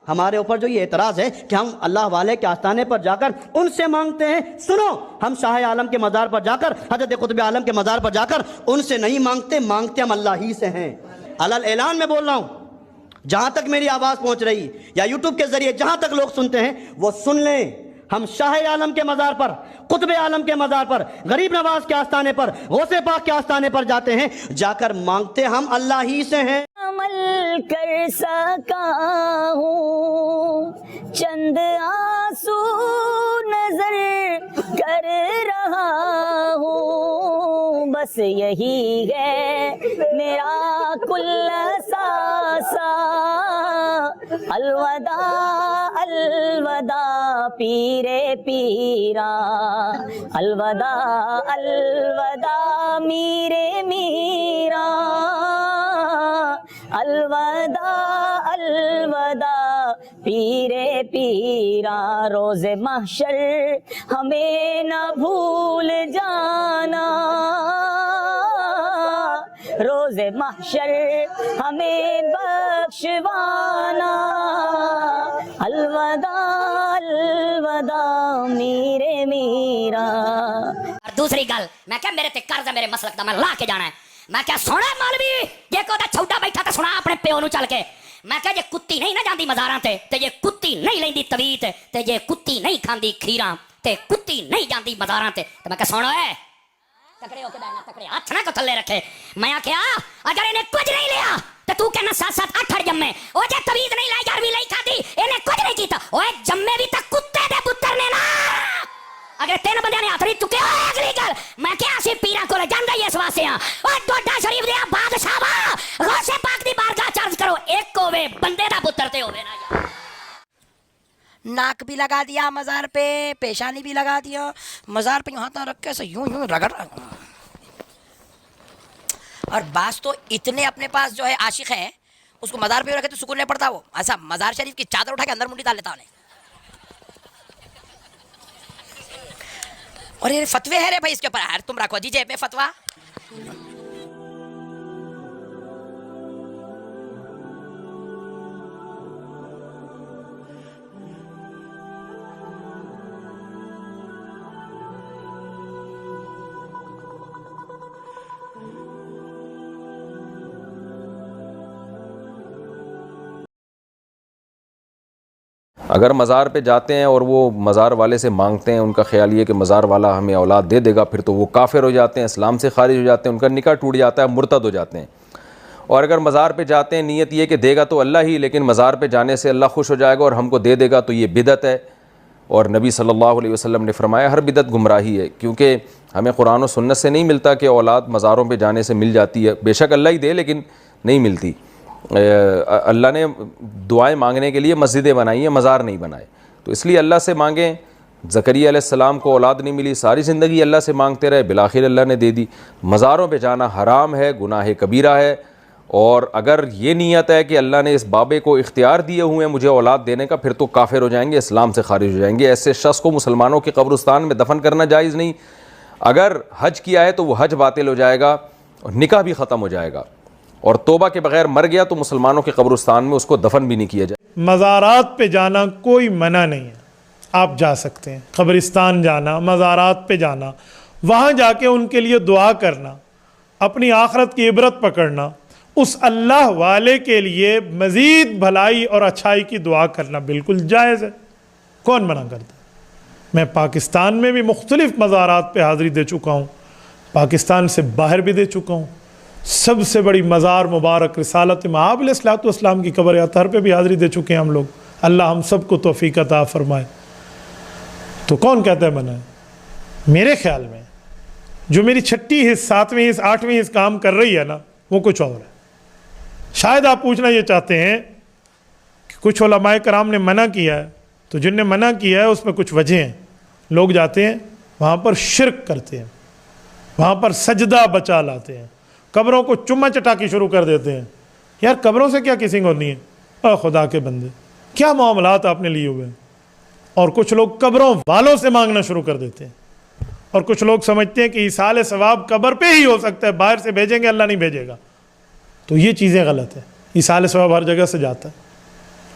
ہمارے اوپر جو یہ اعتراض ہے کہ ہم اللہ والے کے آستانے پر جا کر ان سے مانگتے ہیں، سنو، ہم شاہ عالم کے مزار پر جا کر، حضرت قطب عالم کے مزار پر جا کر ان سے نہیں مانگتے، مانگتے ہم اللہ ہی سے ہیں۔ علل اعلان میں بول رہا ہوں، جہاں تک میری آواز پہنچ رہی یا یوٹیوب کے ذریعے جہاں تک لوگ سنتے ہیں وہ سن لیں، ہم شاہ عالم کے مزار پر، قطب عالم کے مزار پر، غریب نواز کے آستانے پر، غوث پاک کے آستانے پر جاتے ہیں، جا کر مانگتے ہم اللہ ہی سے ہیں۔ عمل کر سکا ہوں، چند آنسو نظر کر رہا ہوں، بس یہی ہے میرا کل ساسا، الوداع الوداع پیرے پیرا، الوداع الوداع میرے میرا، الوداع الوداع پیرے پیرا، روز محشر ہمیں نہ بھول جانا، روز محشر ہمیں بخشوانا، الوداع الوداع میرے میرا۔ اور دوسری گل میں کیا میرے تے قرض ہے میرے مسلک دا، میں لا کے جانا ہے، میں کیا سونا مولوی یہ کو دا چھوٹا بیٹھا تے سنا اپنے پیو نو چل کے، میں کیا یہ کتی نہیں نہ جاندی مزاراں تے یہ کتی نہیں لیندی تویت تے یہ کتی نہیں کھاندی کھیراں تے کتی نہیں جاندی مزاراں تے میں کیا سونا ہے تکڑے ہو کے بیٹھنا، تکڑے ہاتھ نہ کو تھلے رکھے، میں کیا اگر انہیں کچھ نہیں لیا تو تو کہنا 7-7 8 جمے، او جے تویت نہیں لائی 11ویں لائی کھادی انہیں کچھ نہیں کیتا، اوے جمے بھی تک کتے دے پتر نے نا، اگر 3 بندیاں نے ہاتھ نہیں چکے ہوئے اگلی گل میں کیا اسی پیراں کولے جاندا ہی اس واسطے ہاں، اور ڈوڈا شریف دیا بادشاہ وا غوث پاک دی بارگاہ چرچ کرو، ایک ہوے بندے دا پتر تے ہوے نا یار۔ ناک بھی لگا دیا مزار پہ، پیشانی بھی لگا دیا مزار پہ، یوں ہاتھ رکھ کے ایسے یوں یوں رگڑ رہا۔ اور بعض تو اتنے اپنے پاس جو ہے عاشق ہیں، اس کو مزار پہ رکھے تو سکون نہیں پڑتا، وہ ایسا مزار شریف کی چادر اٹھا کے اندر منڈی ڈال لیتا انہیں۔ اور یہ فتوے ہے رے بھائی اس کے اوپر، تم رکھو جی جیب میں فتوا۔ اگر مزار پہ جاتے ہیں اور وہ مزار والے سے مانگتے ہیں، ان کا خیال یہ کہ مزار والا ہمیں اولاد دے دے گا، پھر تو وہ کافر ہو جاتے ہیں، اسلام سے خارج ہو جاتے ہیں، ان کا نکاح ٹوٹ جاتا ہے، مرتد ہو جاتے ہیں۔ اور اگر مزار پہ جاتے ہیں نیت یہ کہ دے گا تو اللہ ہی، لیکن مزار پہ جانے سے اللہ خوش ہو جائے گا اور ہم کو دے دے گا، تو یہ بدعت ہے۔ اور نبی صلی اللہ علیہ وسلم نے فرمایا ہر بدعت گمراہی ہے، کیونکہ ہمیں قرآن و سنت سے نہیں ملتا کہ اولاد مزاروں پہ جانے سے مل جاتی ہے، بے شک اللہ ہی دے لیکن نہیں ملتی۔ اللہ نے دعائیں مانگنے کے لیے مسجدیں بنائی ہیں، مزار نہیں بنائے، تو اس لیے اللہ سے مانگیں۔ زکریا علیہ السلام کو اولاد نہیں ملی، ساری زندگی اللہ سے مانگتے رہے، بالآخر اللہ نے دے دی۔ مزاروں پہ جانا حرام ہے، گناہ کبیرہ ہے، اور اگر یہ نیت ہے کہ اللہ نے اس بابے کو اختیار دیے ہوئے ہیں مجھے اولاد دینے کا، پھر تو کافر ہو جائیں گے، اسلام سے خارج ہو جائیں گے۔ ایسے شخص کو مسلمانوں کے قبرستان میں دفن کرنا جائز نہیں۔ اگر حج کیا ہے تو وہ حج باطل ہو جائے گا، نکاح بھی ختم ہو جائے گا، اور توبہ کے بغیر مر گیا تو مسلمانوں کے قبرستان میں اس کو دفن بھی نہیں کیا جائے۔ مزارات پہ جانا کوئی منع نہیں ہے، آپ جا سکتے ہیں، قبرستان جانا، مزارات پہ جانا، وہاں جا کے ان کے لیے دعا کرنا، اپنی آخرت کی عبرت پکڑنا، اس اللہ والے کے لیے مزید بھلائی اور اچھائی کی دعا کرنا بالکل جائز ہے، کون منع کرتا ہے؟ میں پاکستان میں بھی مختلف مزارات پہ حاضری دے چکا ہوں، پاکستان سے باہر بھی دے چکا ہوں۔ سب سے بڑی مزار مبارک رسالت مآب علیہ الصلوۃ والسلام کی قبر اطہر پہ بھی حاضری دے چکے ہیں ہم لوگ، اللہ ہم سب کو توفیق عطا فرمائے۔ تو کون کہتا ہے منع ہے؟ میرے خیال میں جو میری 6ٹھی حص 7ویں حص 8ویں حص کام کر رہی ہے نا، وہ کچھ اور ہے۔ شاید آپ پوچھنا یہ چاہتے ہیں کہ کچھ علماء کرام نے منع کیا ہے، تو جن نے منع کیا ہے اس میں کچھ وجہ ہیں۔ لوگ جاتے ہیں وہاں پر شرک کرتے ہیں، وہاں پر سجدہ بچا لاتے ہیں، قبروں کو چما چٹاکی شروع کر دیتے ہیں۔ یار قبروں سے کیا کسنگ ہونی ہے؟ اے خدا کے بندے، کیا معاملات آپ نے لیے ہوئے ہیں؟ اور کچھ لوگ قبروں والوں سے مانگنا شروع کر دیتے ہیں، اور کچھ لوگ سمجھتے ہیں کہ ایصال ثواب قبر پہ ہی ہو سکتا ہے، باہر سے بھیجیں گے اللہ نہیں بھیجے گا۔ تو یہ چیزیں غلط ہیں، ایصال ثواب ہر جگہ سے جاتا ہے،